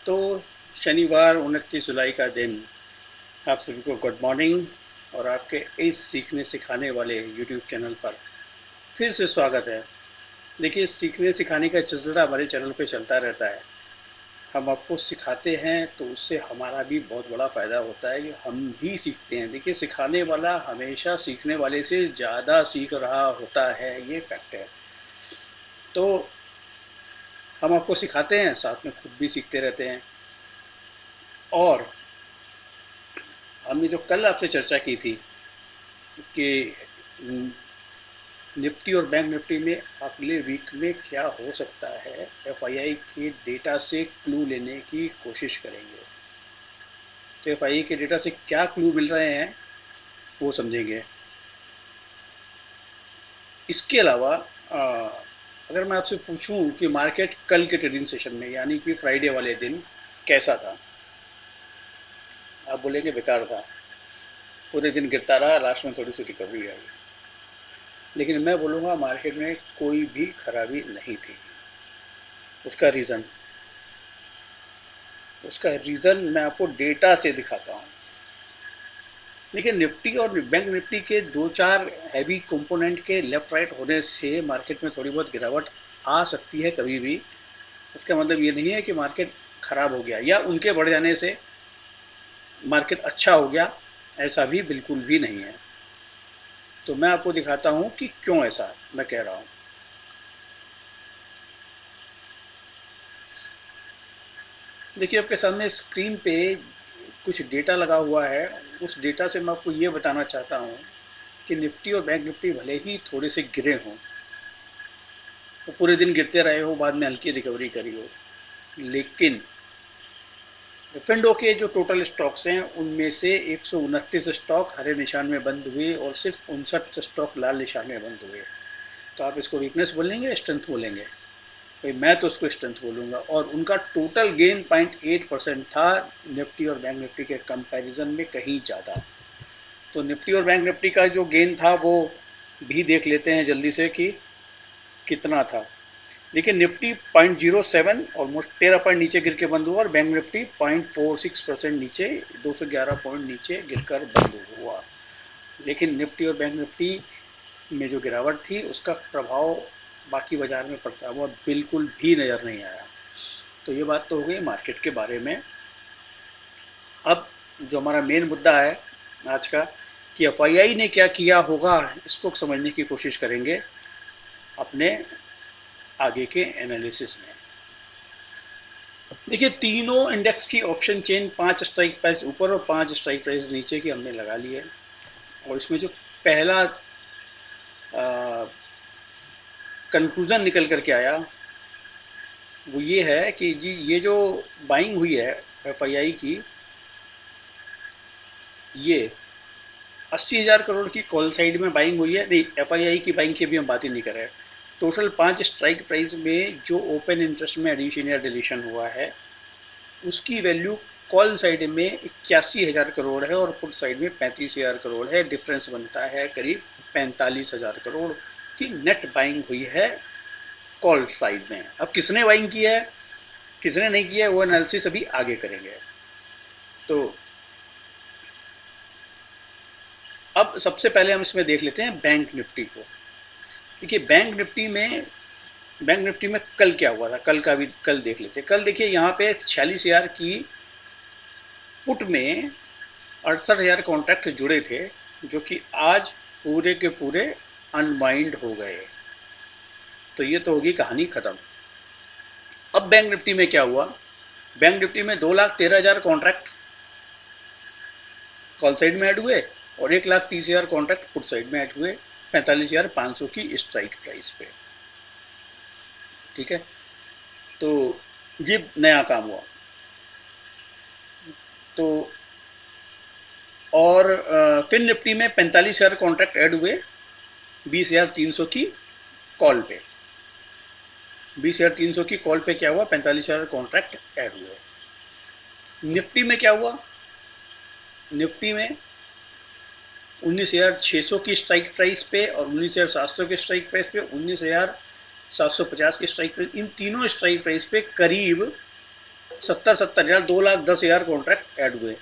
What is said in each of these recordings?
तो शनिवार 29 जुलाई का दिन, आप सभी को गुड मॉर्निंग। और आपके इस सीखने सिखाने वाले यूट्यूब चैनल पर फिर से स्वागत है। देखिए, सीखने सिखाने का सिलसिला हमारे चैनल पे चलता रहता है। हम आपको सिखाते हैं तो उससे हमारा भी बहुत बड़ा फ़ायदा होता है कि हम भी सीखते हैं। देखिए, सिखाने वाला हमेशा सीखने वाले से ज़्यादा सीख रहा होता है, ये फैक्ट है। तो हम आपको सिखाते हैं, साथ में खुद भी सीखते रहते हैं। और हमने जो कल आपसे चर्चा की थी कि निफ्टी और बैंक निफ्टी में अगले वीक में क्या हो सकता है, एफआईआई के डेटा से क्लू लेने की कोशिश करेंगे। तो एफआईआई के डेटा से क्या क्लू मिल रहे हैं वो समझेंगे। इसके अलावा अगर मैं आपसे पूछूं कि मार्केट कल के ट्रेडिंग सेशन में, यानी कि फ्राइडे वाले दिन, कैसा था, आप बोलेंगे बेकार था, पूरे दिन गिरता रहा, लास्ट में थोड़ी सी रिकवरी आई। लेकिन मैं बोलूँगा मार्केट में कोई भी खराबी नहीं थी। उसका रीज़न उसका रीज़न मैं आपको डेटा से दिखाता हूँ। देखिए, निफ्टी और बैंक निफ्टी के दो चार हैवी कंपोनेंट के लेफ्ट राइट होने से मार्केट में थोड़ी बहुत गिरावट आ सकती है कभी भी। इसका मतलब ये नहीं है कि मार्केट खराब हो गया या उनके बढ़ जाने से मार्केट अच्छा हो गया, ऐसा भी बिल्कुल भी नहीं है। तो मैं आपको दिखाता हूँ कि क्यों ऐसा मैं कह रहा हूँ। देखिए, आपके सामने स्क्रीन पे कुछ डेटा लगा हुआ है। उस डेटा से मैं आपको ये बताना चाहता हूँ कि निफ्टी और बैंक निफ्टी भले ही थोड़े से गिरे हों, वो पूरे दिन गिरते रहे हो, बाद में हल्की रिकवरी करी हो, लेकिन एफ के जो टोटल स्टॉक्स हैं उनमें से 129 स्टॉक हरे निशान में बंद हुए और सिर्फ 59 स्टॉक लाल निशान में बंद हुए। तो आप इसको वीकनेस बोलेंगे या स्ट्रेंथ बोलेंगे? भाई, मैं तो उसको स्ट्रेंथ बोलूँगा। और उनका टोटल गेन 0.8% था, निफ्टी और बैंक निफ्टी के कंपैरिजन में कहीं ज़्यादा। तो निफ्टी और बैंक निफ्टी का जो गेन था वो भी देख लेते हैं जल्दी से कि कितना था। देखिए, निफ्टी 0.07 ऑलमोस्ट 13 पॉइंट नीचे गिर के बंद हुआ, और बैंक निफ्टी 0.46% नीचे, 211 पॉइंट नीचे गिरकर बंद हुआ। लेकिन निफ्टी और बैंक निफ्टी में जो गिरावट थी उसका प्रभाव बाकी बाजार में पड़ता हुआ बिल्कुल भी नज़र नहीं आया। तो ये बात तो हो गई मार्केट के बारे में। अब जो हमारा मेन मुद्दा है आज का, कि एफआईआई ने क्या किया होगा, इसको समझने की कोशिश करेंगे अपने आगे के एनालिसिस में। देखिए, तीनों इंडेक्स की ऑप्शन चेन 5 स्ट्राइक प्राइस ऊपर और 5 स्ट्राइक प्राइस नीचे की हमने लगा ली है। और इसमें जो पहला कंक्लूजन निकल करके आया वो ये है कि जी, ये जो बाइंग हुई है एफआईआई की, ये 80,000 करोड़ की कॉल साइड में बाइंग हुई है। नहीं, एफआईआई की बाइंग की भी हम बात ही नहीं कर रहे। टोटल 5 स्ट्राइक प्राइस में जो ओपन इंटरेस्ट में एडिशन या डिलीशन हुआ है उसकी वैल्यू कॉल साइड में 81,000 करोड़ है और पुट साइड में 35,000 करोड़ है। डिफरेंस बनता है करीब 45,000 करोड़ की नेट बाइंग हुई है कॉल साइड में। अब किसने बाइंग की है, किसने नहीं किया है, वो एनालिसिस अभी आगे करेंगे। तो अब सबसे पहले हम इसमें देख लेते हैं बैंक निफ्टी को। देखिए, बैंक निफ्टी में कल क्या हुआ था, कल का भी कल देख लेते हैं। कल देखिए, यहाँ पे 46,000 की पुट में 68,000 कॉन्ट्रैक्ट जुड़े थे, जो कि आज पूरे के पूरे अनवाइंड हो गए। तो ये तो होगी कहानी खत्म। अब बैंक निफ्टी में क्या हुआ, बैंक निफ्टी में 2,13,000 कॉन्ट्रैक्ट कॉल साइड में ऐड हुए और 1,30,000 कॉन्ट्रैक्ट पुट साइड में ऐड हुए, 45,500 की स्ट्राइक प्राइस पे। ठीक है, तो ये नया काम हुआ। तो और फिर निफ्टी में 45,000 कॉन्ट्रैक्ट ऐड हुए 20,300 की कॉल पे। 20,300 की कॉल पे क्या हुआ, 45,000 कॉन्ट्रैक्ट ऐड हुए। निफ्टी में क्या हुआ, निफ्टी में 19,600 की स्ट्राइक प्राइस पे और 19,700 के स्ट्राइक प्राइस पे, 19,750 के स्ट्राइक प्राइस, इन तीनों स्ट्राइक प्राइस पे करीब 70,70,000, 2,10,000 कॉन्ट्रैक्ट ऐड हुए,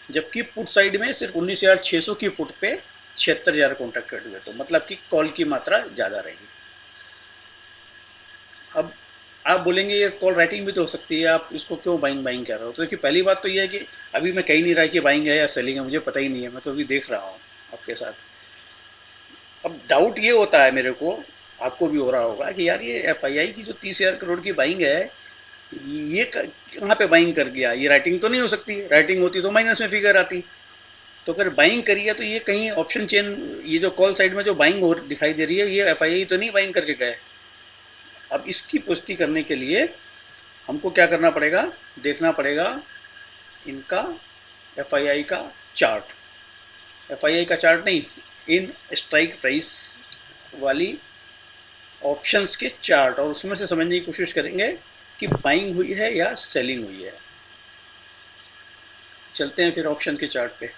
जबकि पुट साइड में सिर्फ 19,600 की पुट पे 76,000 कॉन्ट्रैक्ट ऐड हुए। तो मतलब कि कॉल की मात्रा ज़्यादा रहेगी। अब आप बोलेंगे ये कॉल राइटिंग भी तो हो सकती है, आप इसको क्यों बाइंग बाइंग कर रहे हो? तो देखिए, पहली बात तो ये है कि अभी मैं कह नहीं रहा कि बाइंग है या सेलिंग है, मुझे पता ही नहीं है, मैं तो अभी देख रहा हूँ आपके साथ। अब डाउट ये होता है मेरे को, आपको भी हो रहा होगा कि यार ये एफआईआई की जो 30,000 करोड़ की बाइंग है, ये कहाँ पे बाइंग कर गया? ये राइटिंग तो नहीं हो सकती, राइटिंग होती तो माइनस में फिगर आती। तो अगर बाइंग करी है तो ये कहीं ऑप्शन चेन, ये जो कॉल साइड में जो बाइंग हो दिखाई दे रही है, ये एफआईआई तो नहीं बाइंग करके गए। अब इसकी पुष्टि करने के लिए हमको क्या करना पड़ेगा? देखना पड़ेगा इनका एफआईआई का चार्ट। एफआईआई का चार्ट नहीं, इन स्ट्राइक प्राइस वाली ऑप्शंस के चार्ट, और उसमें से समझने की कोशिश करेंगे कि बाइंग हुई है या सेलिंग हुई है। चलते हैं फिर ऑप्शन के चार्ट पे।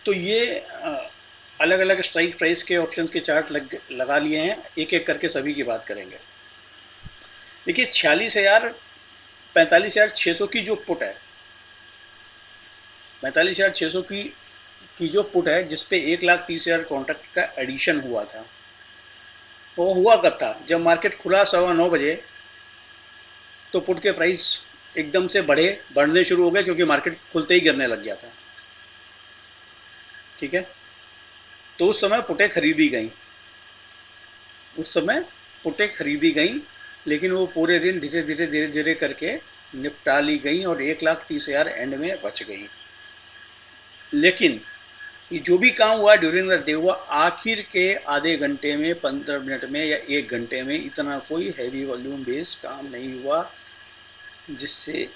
तो ये अलग अलग स्ट्राइक प्राइस के ऑप्शंस के चार्ट लगा लिए हैं, एक एक करके सभी की बात करेंगे। देखिए, 46,000, 45,600 की जो पुट है, 45,600 की जो पुट है, जिसपे 1,30,000 कॉन्ट्रैक्ट का एडिशन हुआ था, वो हुआ कब था? जब मार्केट खुला 9:15 बजे, तो पुट के प्राइस एकदम से बढ़ने शुरू हो गए, क्योंकि मार्केट खुलते ही गिरने लग गया था। ठीक है, तो उस समय पुटें खरीदी गई, उस समय पुटें खरीदी गई, लेकिन वो पूरे दिन धीरे धीरे धीरे धीरे करके निपटा ली गई और 1,30,000 एंड में बच गई। लेकिन ये जो भी काम हुआ ड्यूरिंग द डे, हुआ आखिर के आधे घंटे में, 15 मिनट में या 1 घंटे में। इतना कोई हैवी वॉल्यूम बेस्ड काम नहीं हुआ, जिससे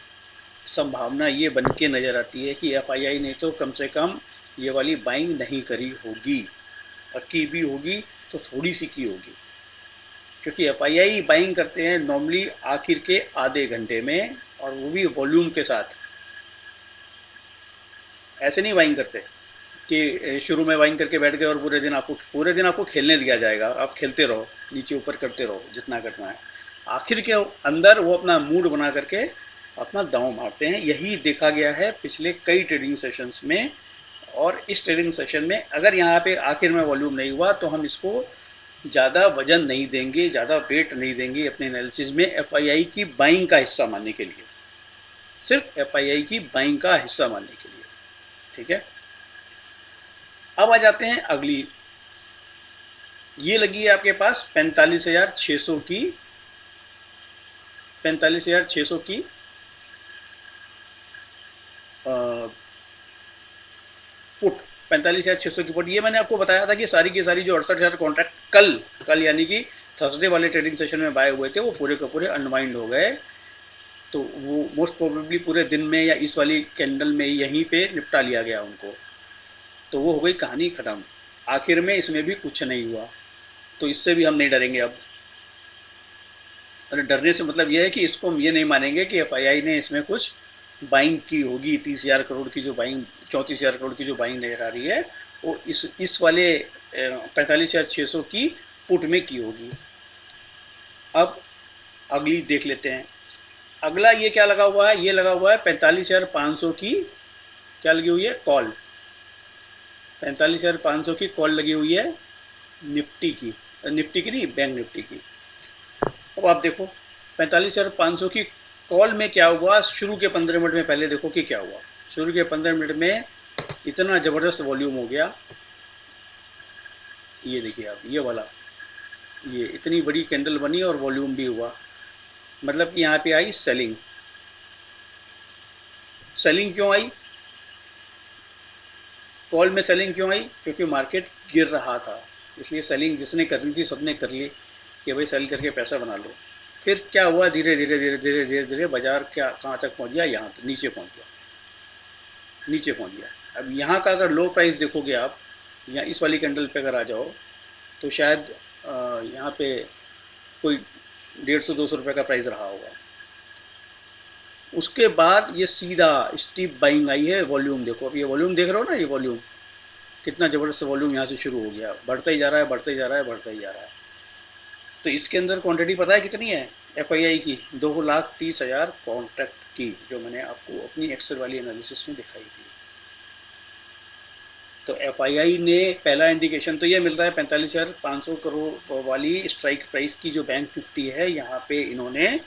संभावना ये बन के नज़र आती है कि एफआईआई ने तो कम से कम ये वाली बाइंग नहीं करी होगी, और की भी होगी तो थोड़ी सी की होगी, क्योंकि एफआईआई बाइंग करते हैं नॉर्मली आखिर के आधे घंटे में, और वो भी वॉल्यूम के साथ। ऐसे नहीं बाइंग करते कि शुरू में बाइंग करके बैठ गए और पूरे दिन आपको खेलने दिया जाएगा, आप खेलते रहो, नीचे ऊपर करते रहो जितना करना है। आखिर के अंदर वो अपना मूड बना करके अपना दांव मारते हैं। यही देखा गया है पिछले कई ट्रेडिंग सेशंस में। और इस ट्रेडिंग सेशन में अगर यहाँ पे आखिर में वॉल्यूम नहीं हुआ, तो हम इसको ज़्यादा वजन नहीं देंगे, ज़्यादा वेट नहीं देंगे अपने एनालिसिस में एफआईआई की बाइंग का हिस्सा मानने के लिए, सिर्फ एफआईआई की बाइंग का हिस्सा मानने के लिए। ठीक है, अब आ जाते हैं अगली। ये लगी है आपके पास 45,600 की, 45,600 की पुट, 45,600 की पुट। ये मैंने आपको बताया था कि सारी की सारी जो 68,000 कॉन्ट्रैक्ट कल यानी कि थर्सडे वाले ट्रेडिंग सेशन में बाय हुए थे, वो पूरे के पूरे अनवाइंड हो गए। तो वो मोस्ट प्रोबेबली पूरे दिन में या इस वाली कैंडल में यहीं पे निपटा लिया गया उनको। तो वो हो गई कहानी खत्म, आखिर में इसमें भी कुछ नहीं हुआ। तो इससे भी हम नहीं डरेंगे अब। और डरने से मतलब ये है कि इसको हम ये नहीं मानेंगे कि एफआईआई ने इसमें कुछ बाइंग की होगी। 30,000 करोड़ की जो बाइंग, 34,000 करोड़ की जो बाइंग नजर आ रही है, वो इस वाले 45,600 की पुट में की होगी। अब अगली देख लेते हैं। अगला ये क्या लगा हुआ है? ये लगा हुआ है 45,500 की, क्या लगी हुई है? कॉल। 45,500 की कॉल लगी हुई है निफ्टी की, निफ्टी की नहीं, बैंक निफ्टी की। अब आप देखो 45,500 की कॉल में क्या हुआ शुरू के 15 मिनट में। पहले देखो कि क्या हुआ शुरू के 15 मिनट में। इतना ज़बरदस्त वॉल्यूम हो गया, ये देखिए आप, ये वाला, ये इतनी बड़ी कैंडल बनी और वॉल्यूम भी हुआ। मतलब कि यहाँ पे आई सेलिंग। सेलिंग क्यों आई? कॉल में सेलिंग क्यों आई? क्योंकि मार्केट गिर रहा था, इसलिए सेलिंग जिसने करनी थी सबने कर ली कि भाई सेल करके पैसा बना लो। फिर क्या हुआ? धीरे धीरे धीरे धीरे धीरे धीरे बाजार क्या कहाँ तक पहुँच गया? यहाँ तो नीचे पहुँच गया, नीचे पहुँच गया। अब यहाँ का अगर लो प्राइस देखोगे आप, या इस वाली कैंडल पे अगर आ जाओ, तो शायद यहाँ पे कोई 150-200 रुपये का प्राइस रहा होगा। उसके बाद ये सीधा स्टीप बाइंग आई है। वॉल्यूम देखो, अब ये वॉल्यूम देख रहे हो ना, ये वॉल्यूम कितना ज़बरदस्त वॉल्यूम यहाँ से शुरू हो गया, बढ़ता ही जा रहा है, बढ़ता ही जा रहा है, बढ़ता ही जा रहा है। तो इसके अंदर क्वांटिटी पता है कितनी है एफआईआई की? 2,30,000 कॉन्ट्रैक्ट की, जो मैंने आपको अपनी एक्सेल वाली एनालिसिस में दिखाई थी। तो एफआईआई ने पहला इंडिकेशन तो ये मिल रहा है, 45,500 करोड़ वाली स्ट्राइक प्राइस की जो बैंक निफ्टी है, यहाँ पे इन्होंने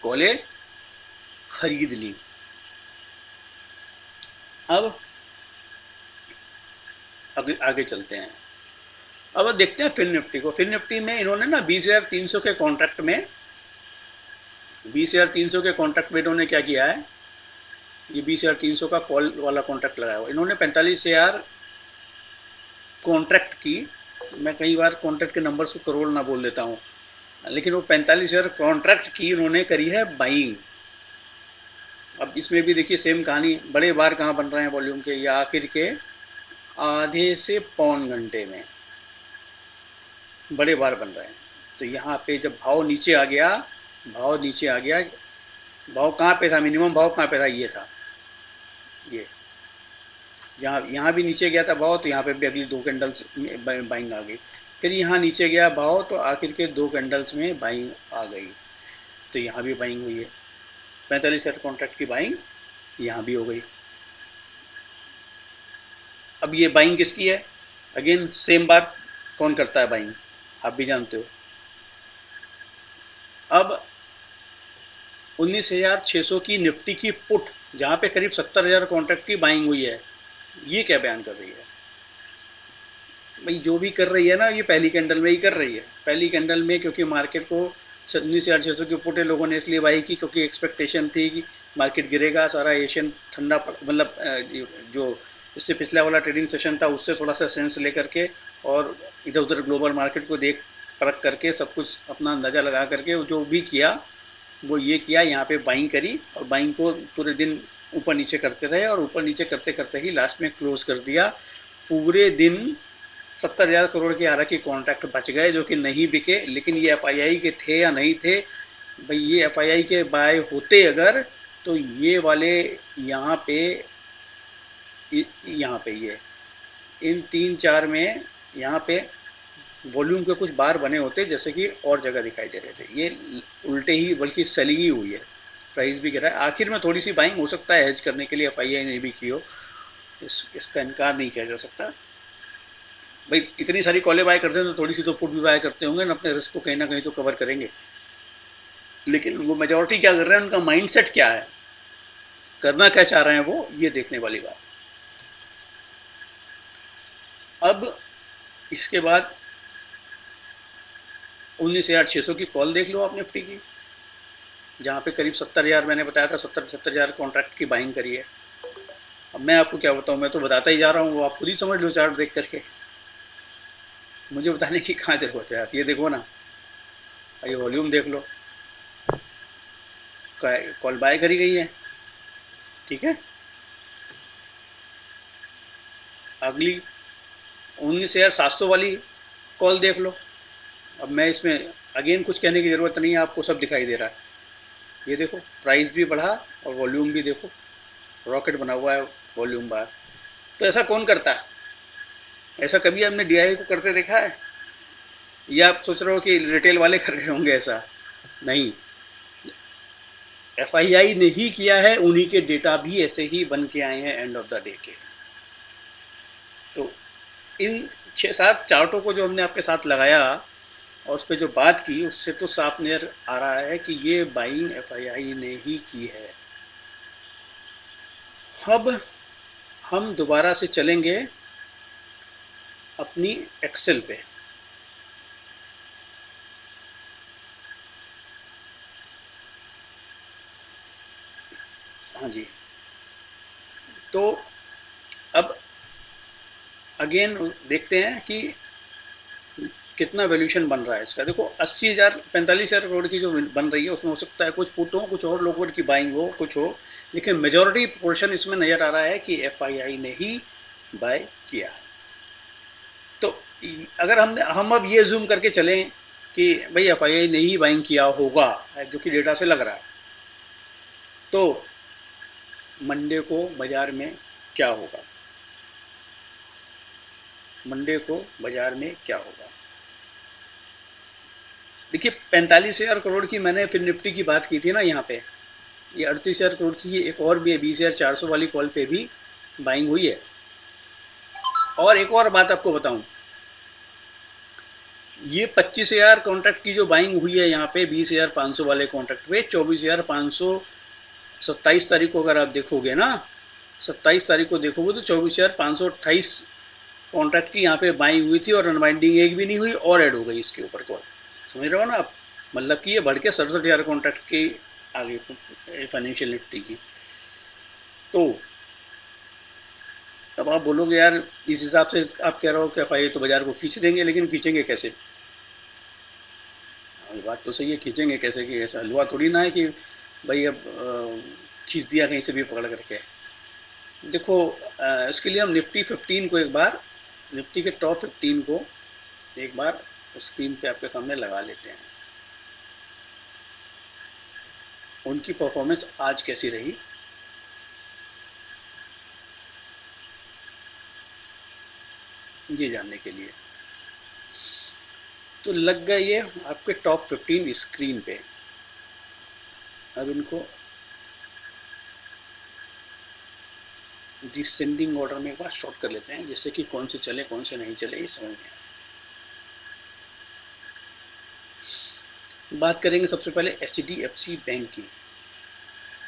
कॉलें खरीद ली। अब आगे आगे चलते हैं। अब देखते हैं फिन निफ्टी को। फिन निफ्टी में इन्होंने ना 20,300 के कॉन्ट्रैक्ट में 20,300 के कॉन्ट्रैक्ट में इन्होंने क्या किया है, ये 20,300 का कॉल वाला कॉन्ट्रैक्ट लगाया हुआ। इन्होंने 45,000 कॉन्ट्रैक्ट की। मैं कई बार कॉन्ट्रैक्ट के नंबर्स को करोड़ ना बोल देता हूँ, लेकिन वो 45,000 कॉन्ट्रैक्ट की उन्होंने करी है बाइंग। अब इसमें भी देखिए सेम कहानी, बड़े बार कहाँ बन रहे हैं वॉल्यूम के, या आखिर के आधे से पौन घंटे में बड़े बार बन रहे हैं। तो यहाँ पे जब भाव नीचे आ गया, भाव नीचे आ गया, भाव कहाँ पे था, मिनिमम भाव कहाँ पे था, ये था, ये यहाँ भी नीचे गया था भाव, तो यहाँ पे भी अगली 2 कैंडल्स में बाइंग आ गई। फिर यहाँ नीचे गया भाव, तो आखिर के 2 कैंडल्स में बाइंग आ गई, तो यहाँ भी बाइंग हुई है। 45,000 कॉन्ट्रैक्ट की बाइंग यहाँ भी हो गई। अब ये बाइंग किसकी है? अगेन सेम बात, कौन करता है बाइंग, आप भी जानते हो। अब 19,600 की निफ्टी की पुट, जहाँ पे करीब 70,000 कॉन्ट्रैक्ट की बाइंग हुई है, ये क्या बयान कर रही है भाई? जो भी कर रही है ना, ये पहली कैंडल में ही कर रही है। पहली कैंडल में क्योंकि मार्केट को 19,600 की पुटे लोगों ने इसलिए बाई की क्योंकि एक्सपेक्टेशन थी कि मार्केट गिरेगा, सारा एशियन ठंडा मतलब जो इससे पिछला वाला ट्रेडिंग सेशन था उससे थोड़ा सा सेंस लेकर के, और इधर उधर ग्लोबल मार्केट को देख परख करके सब कुछ अपना अंदाज़ा लगा करके जो भी किया वो ये किया, यहाँ पे बाइंग करी, और बाइंग को पूरे दिन ऊपर नीचे करते रहे, और ऊपर नीचे करते करते ही लास्ट में क्लोज कर दिया। पूरे दिन 70,000 करोड़ के आरा की कॉन्ट्रैक्ट बच गए जो कि नहीं बिके। लेकिन ये एफआईआई के थे या नहीं थे भाई? ये एफआईआई के बाय होते अगर, तो ये वाले यहाँ पे ये इन 3-4 में यहाँ पे वॉल्यूम के कुछ बार बने होते, जैसे कि और जगह दिखाई दे रहे थे। ये उल्टे ही बल्कि सेलिंग ही हुई है, प्राइस भी गिरा है। आखिर में थोड़ी सी बाइंग हो सकता है हेज करने के लिए, एफआईआई ने भी की हो, इसका इनकार नहीं किया जा सकता। भाई इतनी सारी कॉलें बाय करते हैं तो थोड़ी सी तो पुट भी बाय करते होंगे ना, अपने रिस्क को कहीं ना कहीं तो कवर करेंगे। लेकिन वो मेजोरिटी क्या कर रहे हैं, उनका माइंडसेट क्या है, करना क्या चाह रहे हैं वो, ये देखने वाली बात। अब इसके बाद 19,600 की कॉल देख लो आप निफ्टी की, जहाँ पे करीब 70,000 मैंने बताया था, 70,000 कॉन्ट्रैक्ट की बाइंग करी है। अब मैं आपको क्या बताऊँ, मैं तो बताता ही जा रहा हूँ, वो आप खुद ही समझ लो चार्ट देख करके, मुझे बताने की कहाँ जरूरत है। आप ये देखो ना, ये वॉल्यूम देख लो, कॉल बाय करी गई है, ठीक है। अगली 19,700 वाली कॉल देख लो। अब मैं इसमें अगेन कुछ कहने की ज़रूरत नहीं है, आपको सब दिखाई दे रहा है। ये देखो प्राइस भी बढ़ा और वॉल्यूम भी देखो, रॉकेट बना हुआ है वॉल्यूम बार। तो ऐसा कौन करता है? ऐसा कभी आपने डीआई को करते देखा है? या आप सोच रहे हो कि रिटेल वाले कर रहे होंगे? ऐसा नहीं, एफआईआई ने ही किया है, उन्हीं के डेटा भी ऐसे ही बन के आए हैं एंड ऑफ द डे के। तो इन 6-7 चार्टों को जो हमने आपके साथ लगाया और उस पर जो बात की, उससे तो साफ नजर आ रहा है कि ये बाइंग एफआईआई ने ही की है। अब हम दोबारा से चलेंगे अपनी एक्सेल पे। हाँ जी, तो अब अगेन देखते हैं कि कितना वैल्यूएशन बन रहा है इसका। देखो 80,000 45,000 करोड़ की जो बन रही है, उसमें हो सकता है कुछ पुट हो, कुछ और लोगों की बाइंग हो, कुछ हो, लेकिन मेजॉरिटी पोर्शन इसमें नजर आ रहा है कि एफआईआई ने ही बाय किया। तो अगर हम अब ये जूम करके चलें कि भाई एफआईआई ने ही बाइंग किया होगा, जो कि डेटा से लग रहा है, तो मंडे को बाजार में क्या होगा, मंडे को बाजार में क्या होगा? देखिए 45,000 करोड़ की मैंने फिर निफ्टी की बात की थी ना यहाँ पे, ये 38,000 करोड़ की ही एक और भी है, 20,400 वाली कॉल पे भी बाइंग हुई है। और एक और बात आपको बताऊं, ये 25,000 कॉन्ट्रैक्ट की जो बाइंग हुई है यहाँ पे 20,500 वाले कॉन्ट्रैक्ट पे, 24,500 27 तारीख को अगर आप देखोगे ना, 27 तारीख को देखोगे तो 24,528 कॉन्ट्रैक्ट की यहाँ पे बाइंग हुई थी और अनवाइंडिंग एक भी नहीं हुई और ऐड हो गई इसके ऊपर कॉल। समझ रहे हो ना आप, मतलब कि ये बढ़ के 67,000 कॉन्ट्रैक्ट की आ गई फाइनेंशियल निफ्टी की। तो अब आप बोलोगे यार इस हिसाब से आप कह रहे हो कि एफआई तो बाजार को खींच देंगे, लेकिन खींचेंगे कैसे? ये बात तो सही है, खींचेंगे कैसे? कि ऐसा हलवा थोड़ी ना है कि भाई अब खींच दिया कहीं से भी पकड़ करके। देखो इसके लिए हम निफ्टी 15 को एक बार, निफ्टी के टॉप 15 को एक बार स्क्रीन पे आपके सामने लगा लेते हैं, उनकी परफॉर्मेंस आज कैसी रही। ये जानने के लिए तो लग गए ये आपके टॉप 15 स्क्रीन पे। अब इनको डिसेंडिंग ऑर्डर में एक बार शॉर्ट कर लेते हैं, जिससे कि कौन से चले कौन से नहीं चले ये समझ में आए। बात करेंगे सबसे पहले HDFC बैंक की,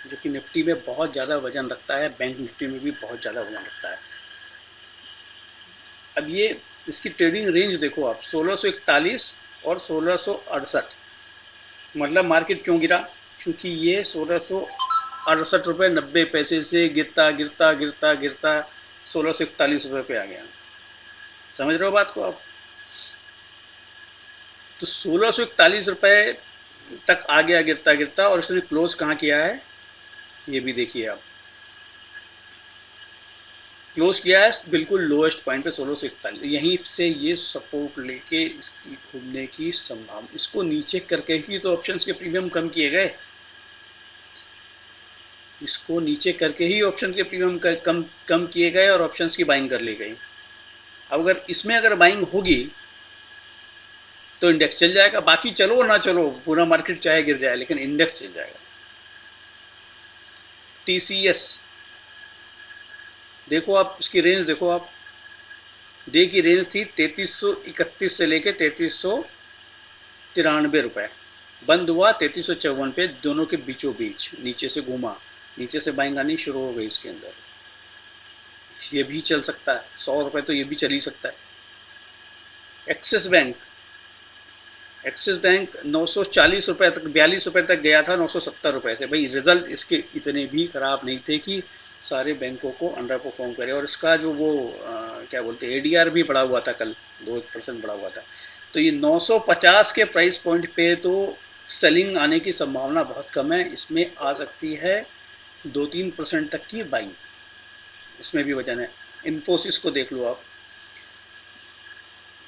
जो कि निफ्टी में बहुत ज़्यादा वजन रखता है, बैंक निफ्टी में भी बहुत ज़्यादा वजन रखता है। अब ये इसकी ट्रेडिंग रेंज देखो आप, 1641 और 1668। मतलब मार्केट क्यों गिरा? क्योंकि ये 1668 रुपये 90 पैसे से गिरता गिरता गिरता गिरता 1641 रुपये पे आ गया। समझ रहे हो बात को आप? तो 1641 रुपये तक आ गया गिरता गिरता, और इसने क्लोज कहाँ किया है ये भी देखिए आप। क्लोज किया है बिल्कुल लोएस्ट पॉइंट पे 1641, यहीं से ये सपोर्ट लेके इसकी घूमने की संभावना। इसको नीचे करके ही तो ऑप्शंस के प्रीमियम कम किए गए, इसको नीचे करके ही ऑप्शन के प्रीमियम कम कम किए गए और ऑप्शंस की बाइंग कर ली गई। अब अगर इसमें अगर बाइंग होगी तो इंडेक्स चल जाएगा, बाकी चलो ना चलो, पूरा मार्केट चाहे गिर जाए लेकिन इंडेक्स चल जाएगा। TCS देखो आप, इसकी रेंज देखो आप, डे की रेंज थी 3331 से लेके 3393 रुपए, बंद हुआ 3354 पे, दोनों के बीचों बीच नीचे से घूमा, नीचे से बाइंग आनी शुरू हो गई इसके अंदर। ये भी चल सकता है, 100 रुपए तो ये भी चल ही सकता है। एक्सिस बैंक, एक्सिस बैंक 940 रुपए तक, 42 रुपए तक गया था 970 रुपए से। भाई रिजल्ट इसके इतने भी खराब नहीं थे कि सारे बैंकों को अंडर परफॉर्म करे, और इसका जो वो क्या बोलते हैं ADR भी बढ़ा हुआ था कल, 2% बढ़ा हुआ था। तो ये 950 के प्राइस पॉइंट पे तो सेलिंग आने की संभावना बहुत कम है, इसमें आ सकती है 2-3% तक की बाइंग, इसमें भी वजन है। इन्फोसिस को देख लो आप,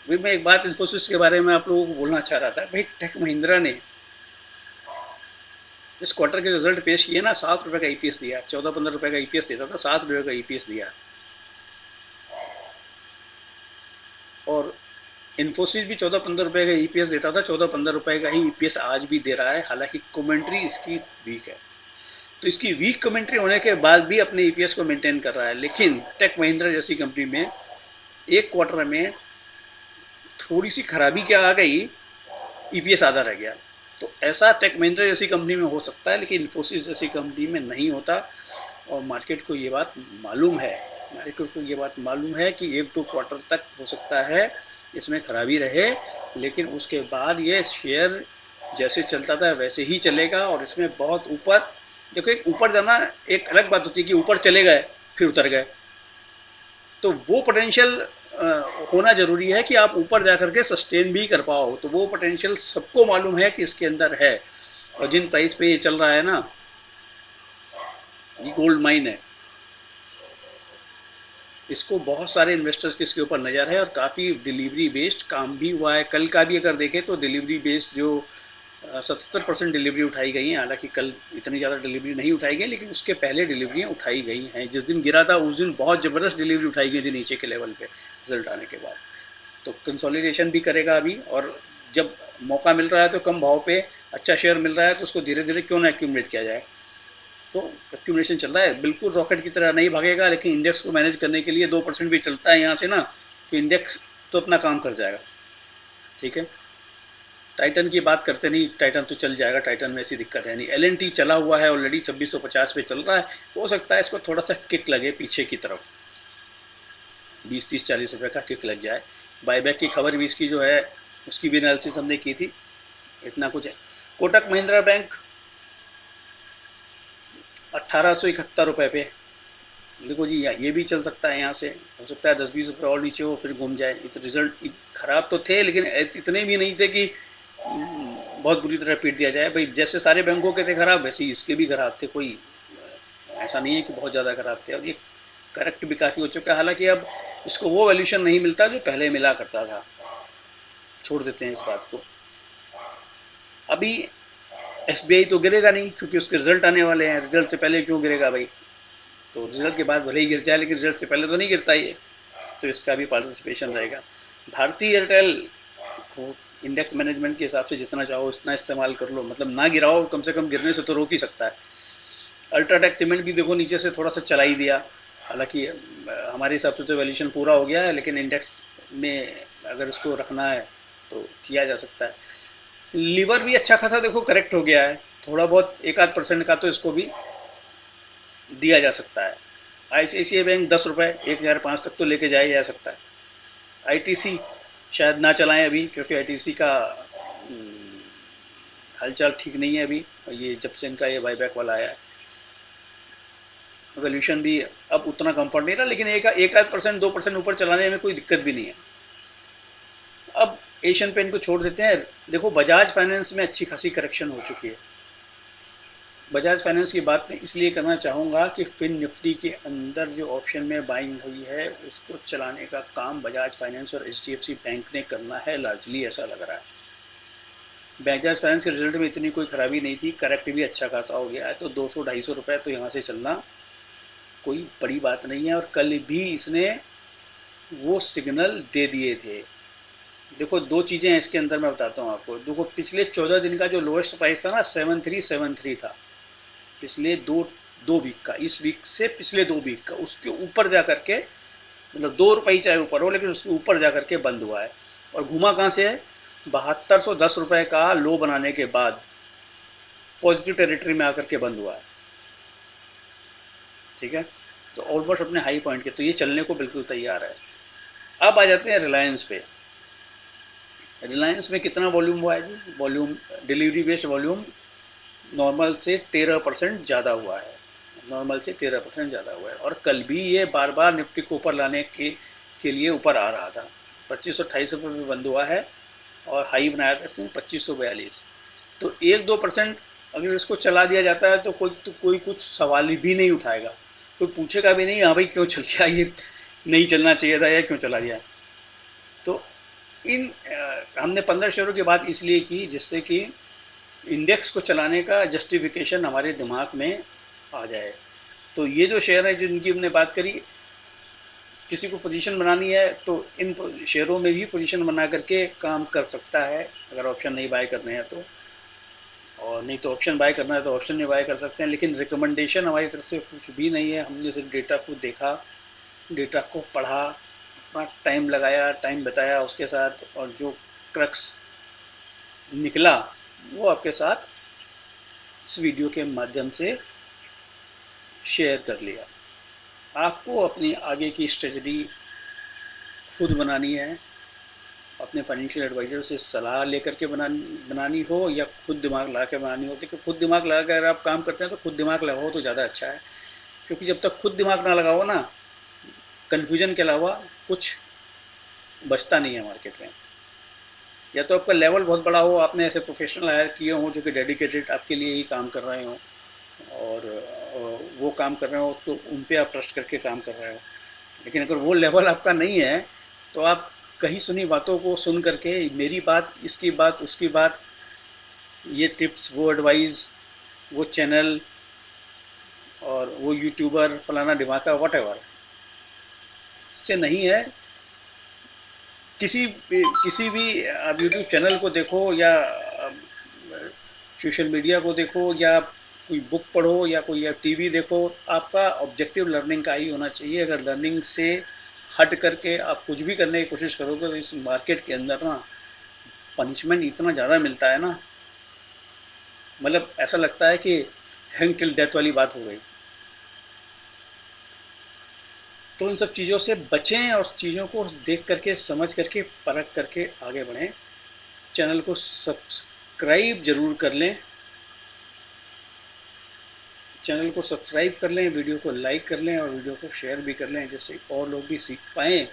भाई मैं एक बात इन्फोसिस के बारे में आप लोगों को बोलना चाह रहा था। भाई टेक महिंद्रा ने इस क्वार्टर के रिजल्ट पेश किए ना, 7 रुपए का EPS दिया, 14-15 रुपए का EPS देता था, 7 रुपए का EPS दिया। और इन्फोसिस भी 14-15 रुपए का EPS देता था, 14-15 रुपए का ही EPS आज भी दे रहा है, हालांकि कमेंट्री इसकी वीक है। तो इसकी वीक कमेंट्री होने के बाद भी अपने EPS को मेंटेन कर रहा है। लेकिन टेक महिंद्रा जैसी कंपनी में एक क्वार्टर में थोड़ी सी खराबी क्या आ गई, EPS आधा रह गया। तो ऐसा टेक महिंद्रा जैसी कंपनी में हो सकता है, लेकिन इन्फोसिस जैसी कंपनी में नहीं होता। और मार्केट को ये बात मालूम है, मार्केट को ये बात मालूम है कि 1-2 क्वार्टर तक हो सकता है इसमें खराबी रहे, लेकिन उसके बाद ये शेयर जैसे चलता था वैसे ही चलेगा। और इसमें बहुत ऊपर, देखो एक ऊपर जाना एक अलग बात होती है कि ऊपर चले गए फिर उतर गए, तो वो पोटेंशियल होना जरूरी है कि आप ऊपर जाकर के सस्टेन भी कर पाओ। तो वो पोटेंशियल सबको मालूम है कि इसके अंदर है, और जिन प्राइस पे ये चल रहा है ना, ये गोल्ड माइन है। इसको बहुत सारे इन्वेस्टर्स की इसके ऊपर नज़र है, और काफ़ी डिलीवरी बेस्ड काम भी हुआ है। कल का भी अगर देखें तो डिलीवरी बेस्ड जो 77% डिलीवरी उठाई गई हैं। हालांकि कल इतनी ज़्यादा डिलीवरी नहीं उठाई गई, लेकिन उसके पहले डिलीवरियाँ उठाई गई हैं। जिस दिन गिरा था उस दिन बहुत ज़बरदस्त डिलीवरी उठाई गई थी नीचे के लेवल पे रिजल्ट आने के बाद। तो कंसोलिडेशन भी करेगा अभी, और जब मौका मिल रहा है तो कम भाव पे अच्छा शेयर मिल रहा है तो उसको धीरे धीरे क्यों ना एक्यूमुलेट किया जाए। तो एक्यूमुलेशन चल रहा है, बिल्कुल रॉकेट की तरह नहीं भागेगा, लेकिन इंडेक्स को मैनेज करने के लिए 2% भी चलता है यहाँ से ना, तो इंडेक्स तो अपना काम कर जाएगा। ठीक है, टाइटन की बात करते नहीं, टाइटन तो चल जाएगा, टाइटन में ऐसी दिक्कत है नहीं। LNT चला हुआ है ऑलरेडी, 2650 पे चल रहा है, हो सकता है इसको थोड़ा सा किक लगे पीछे की तरफ, 20 30 40 रुपए का किक लग जाए। बाईबैक की खबर भी इसकी जो है उसकी भी एनालिसिस हमने की थी, इतना कुछ है। कोटक महिंद्रा बैंक 1871 रुपए पे, देखो जी ये भी चल सकता है, यहाँ से हो सकता है 10 20 रुपए और नीचे हो फिर घूम जाए। रिजल्ट खराब तो थे, लेकिन इतने भी नहीं थे कि बहुत बुरी तरह पीट दिया जाए भाई। जैसे सारे बैंकों के थे खराब, वैसे ही इसके भी खराब थे, कोई ऐसा नहीं है कि बहुत ज़्यादा खराब थे। और ये करेक्ट भी काफ़ी हो चुका है, हालांकि अब इसको वो वैल्यूशन नहीं मिलता जो पहले मिला करता था। छोड़ देते हैं इस बात को। अभी SBI तो गिरेगा नहीं, क्योंकि उसके रिजल्ट आने वाले हैं। रिजल्ट से पहले क्यों गिरेगा भाई, तो रिजल्ट के बाद भले ही गिर जाए, लेकिन रिजल्ट से पहले तो नहीं गिरता ये, तो इसका भी पार्टिसिपेशन रहेगा। भारतीय एयरटेल को इंडेक्स मैनेजमेंट के हिसाब से जितना चाहो उतना इस्तेमाल कर लो, मतलब ना गिराओ, कम से कम गिरने से तो रोक ही सकता है। अल्ट्राटेक सीमेंट भी देखो नीचे से थोड़ा सा चला ही दिया, हालांकि हमारे हिसाब से तो वैल्यूशन पूरा हो गया है, लेकिन इंडेक्स में अगर इसको रखना है तो किया जा सकता है। लीवर भी अच्छा खासा देखो करेक्ट हो गया है, थोड़ा बहुत 1 आध % का तो इसको भी दिया जा सकता है। ICICI बैंक 10 रुपये 1005 तक तो लेके जाया जा सकता है। ITC शायद ना चलाएं अभी, क्योंकि ITC का हालचाल ठीक नहीं है अभी, ये जब से इनका ये बाईबैक वाला आया है। वैल्यूशन भी अब उतना कंफर्ट नहीं रहा, लेकिन एक आध % 2% ऊपर चलाने में कोई दिक्कत भी नहीं है। अब एशियन पेंट को छोड़ देते हैं। देखो बजाज फाइनेंस में अच्छी खासी करेक्शन हो चुकी है। बजाज फाइनेंस की बात मैं इसलिए करना चाहूँगा कि फिन निफ्टी के अंदर जो ऑप्शन में बाइंग हुई है उसको चलाने का काम बजाज फाइनेंस और HDFC बैंक ने करना है लार्जली, ऐसा लग रहा है। बजाज फाइनेंस के रिजल्ट में इतनी कोई खराबी नहीं थी, करेक्ट भी अच्छा खासा हो गया है, तो 200 250 रुपये तो यहाँ से चलना कोई बड़ी बात नहीं है। और कल भी इसने वो सिग्नल दे दिए थे। देखो दो चीज़ें हैं इसके अंदर, मैं बताता हूँ आपको। देखो पिछले 14 दिन का जो लोएस्ट प्राइस था ना 7373 था, पिछले दो दो वीक का, इस वीक से पिछले 2 वीक का, उसके ऊपर जा करके, मतलब 2 रुपये चाहे ऊपर हो, लेकिन उसके ऊपर जा करके बंद हुआ है। और घुमा कहाँ से है, 7210 रुपये का लो बनाने के बाद पॉजिटिव टेरिटरी में आकर के बंद हुआ है। ठीक है, तो ऑलमोस्ट अपने हाई पॉइंट के, तो ये चलने को बिल्कुल तैयार है। अब आ जाते हैं रिलायंस पे। रिलायंस में कितना वॉल्यूम हुआ है जी, volume delivery based volume normal से 13% ज़्यादा हुआ है, नॉर्मल से 13% ज़्यादा हुआ है। और कल भी ये बार बार निफ्टी को ऊपर लाने के लिए ऊपर आ रहा था। 2528 रुपये में बंद हुआ है और हाई बनाया था इसने 2542। तो 1 2% अगर इसको चला दिया जाता है तो कोई कुछ सवाल भी नहीं उठाएगा, कोई पूछेगा भी नहीं हाँ भाई क्यों चल गया ये, नहीं चलना चाहिए था या क्यों चला गया। तो हमने 15 शेयरों की बात इसलिए की जिससे कि इंडेक्स को चलाने का जस्टिफिकेशन हमारे दिमाग में आ जाए। तो ये जो शेयर है जिनकी हमने बात करी, किसी को पोजीशन बनानी है तो इन शेयरों में भी पोजीशन बना करके काम कर सकता है, अगर ऑप्शन नहीं बाय करने हैं तो। और नहीं तो ऑप्शन बाय करना है तो ऑप्शन में बाय कर सकते हैं, लेकिन रिकमेंडेशन हमारी तरफ से कुछ भी नहीं है। हमने सिर्फ डेटा को देखा, डेटा को पढ़ा, अपना टाइम लगाया, टाइम बताया उसके साथ, और जो क्रक्स निकला वो आपके साथ इस वीडियो के माध्यम से शेयर कर लिया। आपको अपनी आगे की स्ट्रेटजी खुद बनानी है, अपने फाइनेंशियल एडवाइजर से सलाह लेकर के बनानी हो या खुद दिमाग लगा के बनानी हो। देखिए खुद दिमाग लगा कर अगर आप काम करते हैं तो खुद दिमाग लगाओ तो ज़्यादा अच्छा है, क्योंकि जब तक खुद दिमाग ना लगाओ ना, कन्फ्यूजन के अलावा कुछ बचता नहीं है मार्केट में। या तो आपका लेवल बहुत बड़ा हो, आपने ऐसे प्रोफेशनल हायर किए हों जो कि डेडिकेटेड आपके लिए ही काम कर रहे हों, और वो काम कर रहे हो उसको, उन पे आप ट्रस्ट करके काम कर रहे हो। लेकिन अगर वो लेवल आपका नहीं है तो आप कहीं सुनी बातों को सुन करके, मेरी बात, इसकी बात, उसकी बात, ये टिप्स, वो एडवाइस, वो चैनल और वो यूट्यूबर फलाना ढिमाका वट एवर से नहीं है। किसी भी आप यूट्यूब चैनल को देखो या सोशल मीडिया को देखो या कोई बुक पढ़ो या कोई टीवी देखो, आपका ऑब्जेक्टिव लर्निंग का ही होना चाहिए। अगर लर्निंग से हट करके आप कुछ भी करने की कोशिश करोगे तो इस मार्केट के अंदर ना पनिशमेंट इतना ज़्यादा मिलता है ना, मतलब ऐसा लगता है कि हैंग टिल डेथ वाली बात हो गई। तो इन सब चीज़ों से बचें और चीज़ों को देख करके, समझ करके, परख करके आगे बढ़ें। चैनल को सब्सक्राइब जरूर कर लें, चैनल को सब्सक्राइब कर लें, वीडियो को लाइक कर लें और वीडियो को शेयर भी कर लें, जिससे और लोग भी सीख पाएँ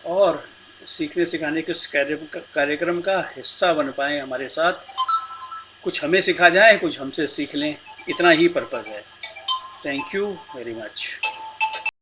और सीखने सिखाने के इस कार्यक्रम का हिस्सा बन पाएँ हमारे साथ। कुछ हमें सिखा जाए, कुछ हमसे सीख लें, इतना ही पर्पज़ है। Thank you very much.